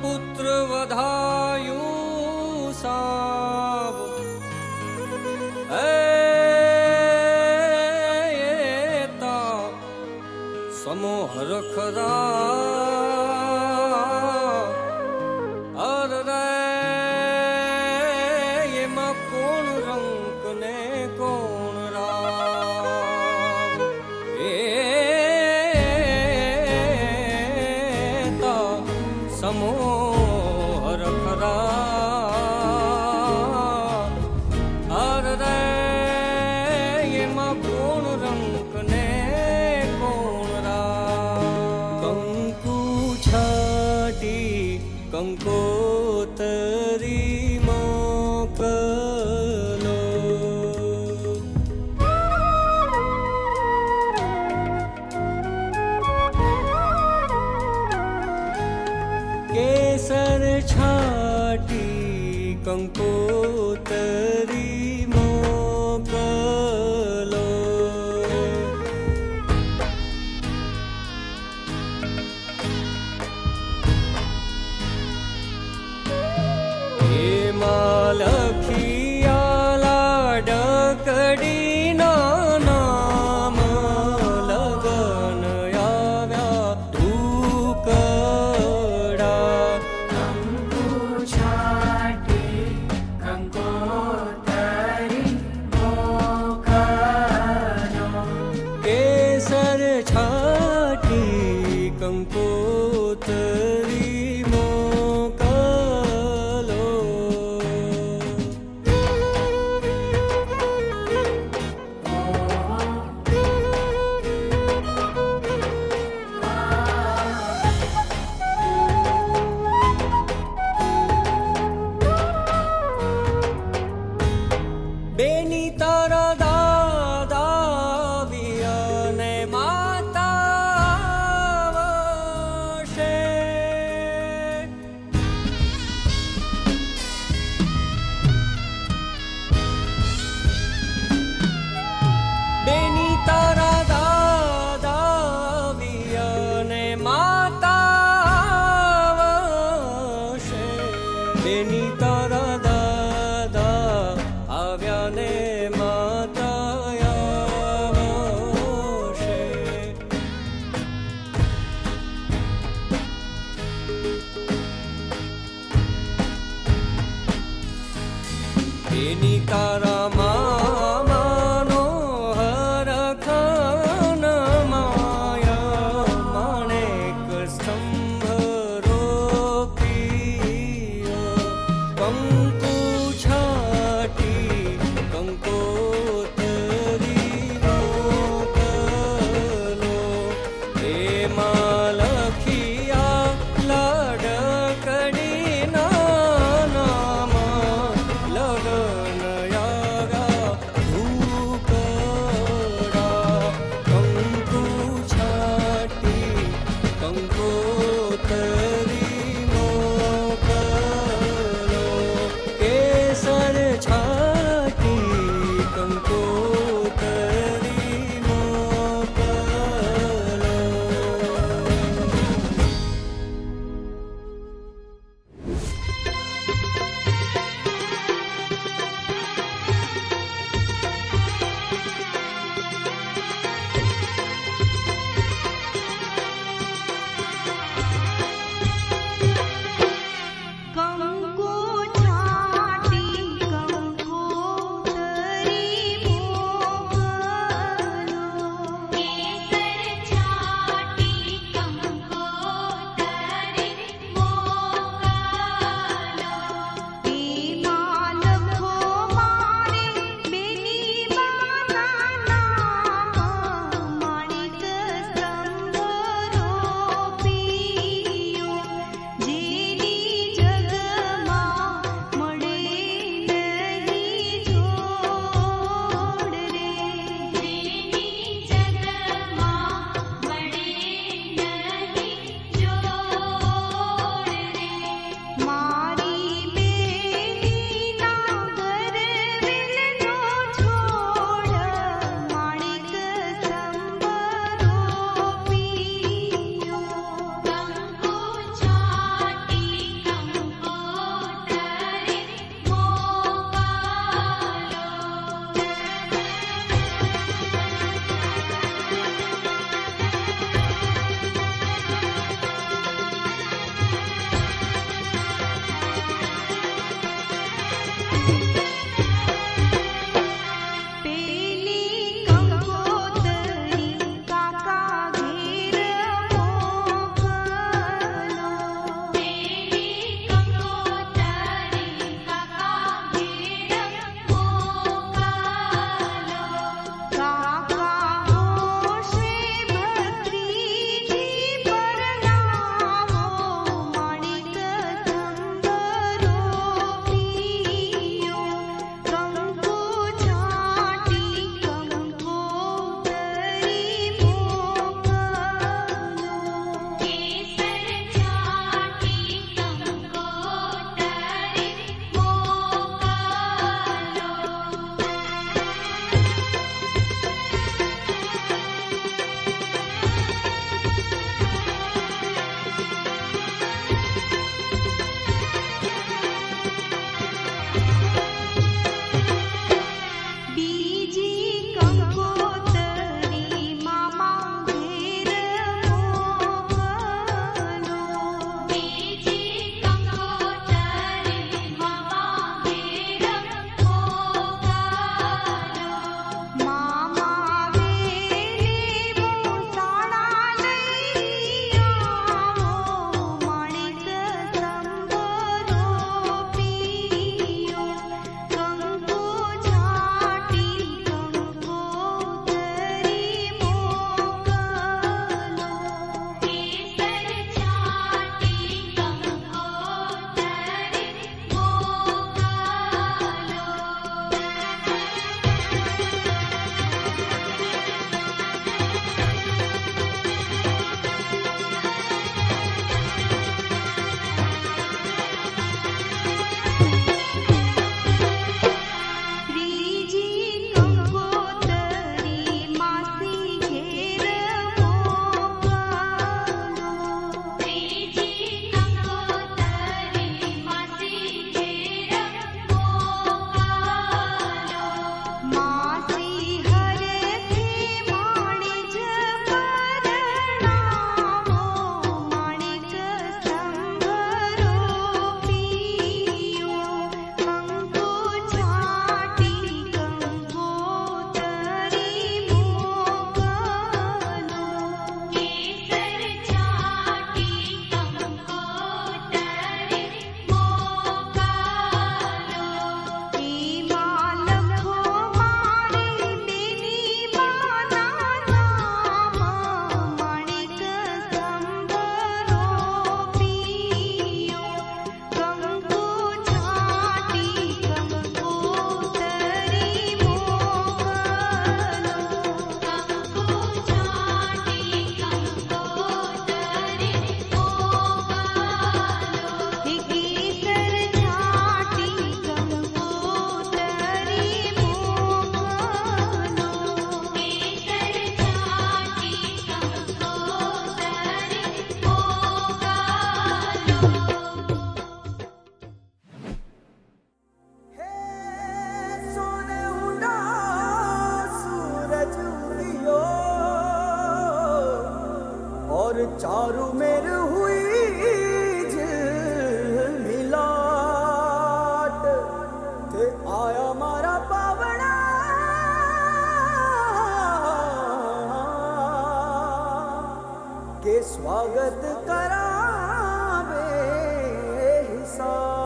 પુત્ર વધાયું સાવ એતા સમોહર ખરા અરે એમાં કોણ રંક ને કોણ રામ એતા સમોહર ખરા અરે એમાં કોણ રંક ને કોણ રામ કંકુ છાટી કંકોતરી મોકલો કેસર છાટી કંકોતરી મોકલો એમાં લખિયાલા ડકડીના નામ લગન આવ્યા ઢૂકડા કંકુ છાટી કંકોતરી મોકલો કેસર છાટી કંકોતરી મોકલો બેની તારા દાદા વિયને માતા વશે બેની તારા દાદા વિયને માતા વશે બેની તારા દાદા આવ્યા ને માતા આવશે એની તારા મામાનો હરખાન માયા માણેક સ્તંભ રોપ્યો કંકુ છાટી કંકોતરી મોકલો એમાં લખિયા લાડકડીના નામ લગન આવ્યા चारू मेर हुई मिलाट ते आया मारा पावना के स्वागत करावे हिसाब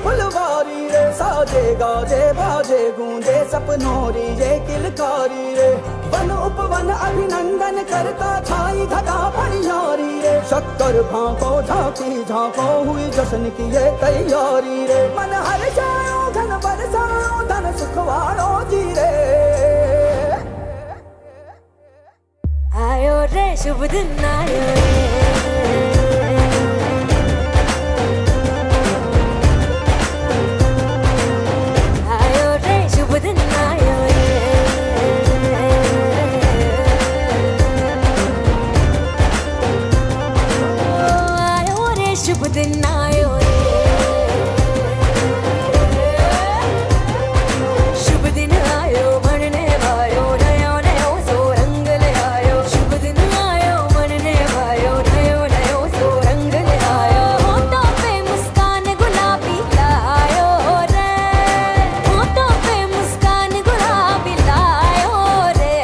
फुलवारी रे साजे गाजे बाजे गूंजे सपनोरी रे किलकारी रे वन उपवन अभिनंदन करता छाई घटा फनियारी रे शक्कर भांको झांकी झांको हुई जश्न की ये तैयारी रे मन हर जाओ धन बरसाओ धन सुखवाड़ो जी रे आयो रे शुभ दिन आयो रे शुभ दिन आयो रे शुभ दिन आयो मनने भायो नयो नयो सो रंग ले आयो शुभ दिन आयो मनने भायो नयो नयो सो रंग ले आयो होठों पे मुस्कान गुलाबी लायो रे होठों पे मुस्कान गुलाबी लायो रे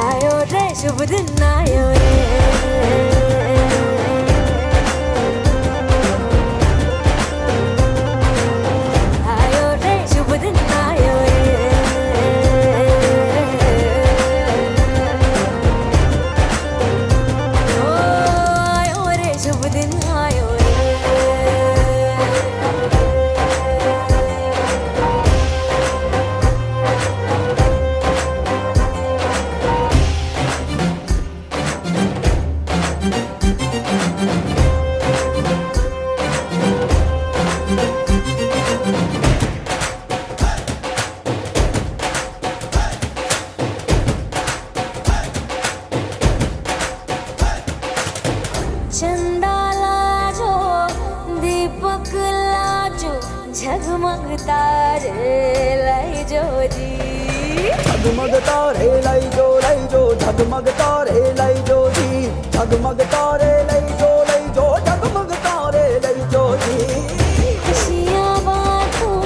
आयो रे शुभ दिन आयो रे चंदा लाजो दीपक लाजो झगमग तारे लाई जो जी झगमग तारे लाई जो झगमग तारे लाई जो जी झगमग तारे लाई जो झगमग तारे लाई जो जी खुशियाँ बांटूं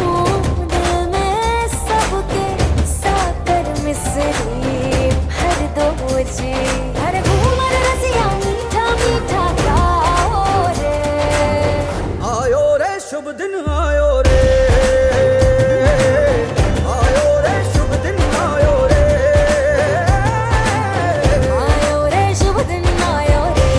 दिल में सबके साकर मिसरी भर दो जी हर घूमर रसिया मीठा मीठा शुभ दिन आयो रे शुभ दिन आयो रे आयो रे शुभ दिन आयो रे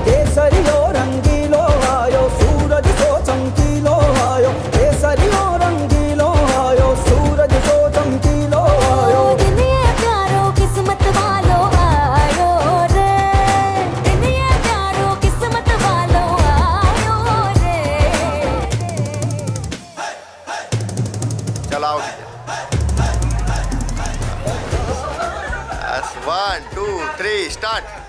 केसरियो रंगीलो आयो सूरज सो चमकीलो आयो केसरियो रंगीलो आयो सूरज सो चमकीलो आयो दुनिया प्यारो किस्मत वालो आयो रे चलाओ 1 2 3 स्टार्ट